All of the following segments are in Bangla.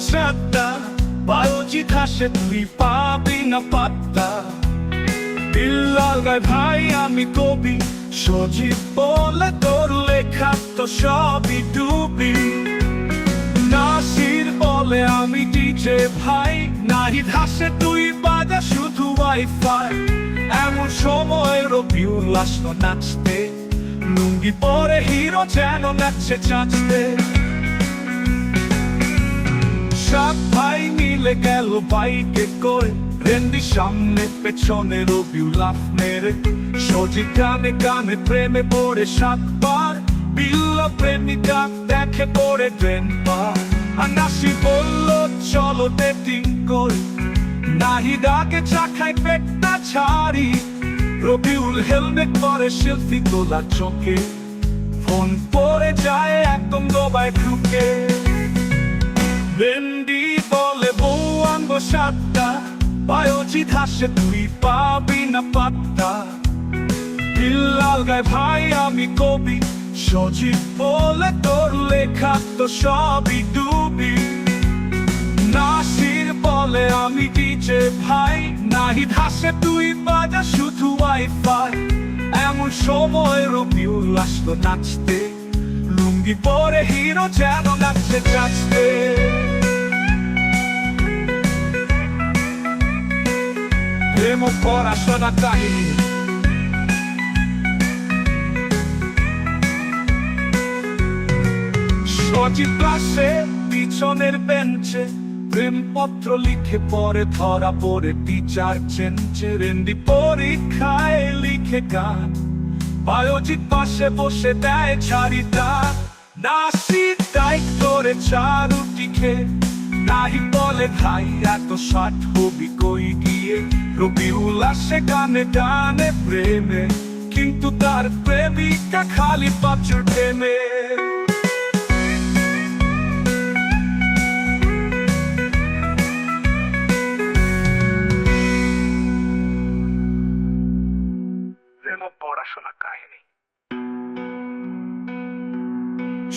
সাতটা বায়োজিৎ হাসে তুই পাবি না পাত্তা। বিল্লাল গায় ভাই আমি কবি, সজীব বলে তোর লেখা তো সবই ডুবি। নাসির বলে আমি ডিজে ভাই, নাহিদ হাসে তুই বাজা শুধু ওয়াইফাই। এমন সময় রবিউল আসলো নাচতে, লুঙ্গি পরে হিরো যেন নাচছে চাচতে। সাত ভাই মিলে গেল বাইকে করে, রেন্ডি সামনে পেছনে রবিউল লাফ মেরে। সজীব গানে গানে প্রেমে পড়ে সাতবার, বিল্লা প্রেমিকা দেখে পড়ে ট্রেন পার। আর নাসির বলল চলো ডেটিং করি, নাহিদ আগে চাখায় পেটটা ছাড়ি। রবিউল হেলমেট পরে সেলফি তোলা চোখে, ফোন পরে যায় একদম দোবায় ঢুকে। রেন্ডি বলে বউ আনবো সাতটা, বায়োজিৎ হাসে তুই পাবি না পাত্তা। বিল্লাল গায় ভাই আমি কবি, সজীব বলে তোর লেখা তো সবই ডুবি। নাসির বলে আমি ডিজে ভাই, নাহিদ হাসে তুই বাজা শুধু ওয়াইফাই। এমন সময় রবিউল আসলো নাচতে, লুঙ্গি পরে হিরো যেন নাচছে চাচতে। প্রেম ও পড়াশোনা কাহিনী। সজীব ক্লাসে পিছনের বেঞ্চে, প্রেমপত্র লিখে পরে ধরা পড়ে টিচার চেঞ্চে। রেন্ডি পরীক্ষায় লিখে গান, বায়োজিৎ পাশে বসে দেয় ছাড়িটা। নাসির ডাইট করে চারুটি খেয়ে, নাহিদ বলে ভাই এত ষাট হবি কই গিয়ে। রবিউল আসে গানে গানে প্রেমে, কিন্তু তার প্রেমিকা খালি পাঁচর প্রেমে। পড়াশোনা কাহিনী।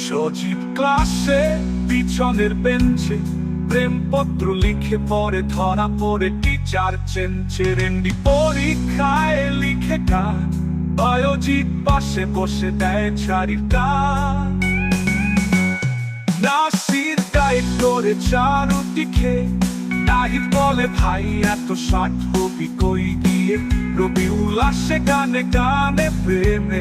সজীব ক্লাসে পিছনের বেঞ্চে, প্রেমপত্র লিখে পরে ধরা পড়ে টিচার চেঞ্চে। রেন্ডি পরীক্ষায় লিখে গান, বায়োজিৎ পাশে বসে দেয় ছাড়িটা। নাসির ডাইট করে চারুটি খেয়ে, নাহিদ বলে ভাই এত ষাট হবি কই গিয়ে। রবিউল আসে গানে গানে প্রেমে,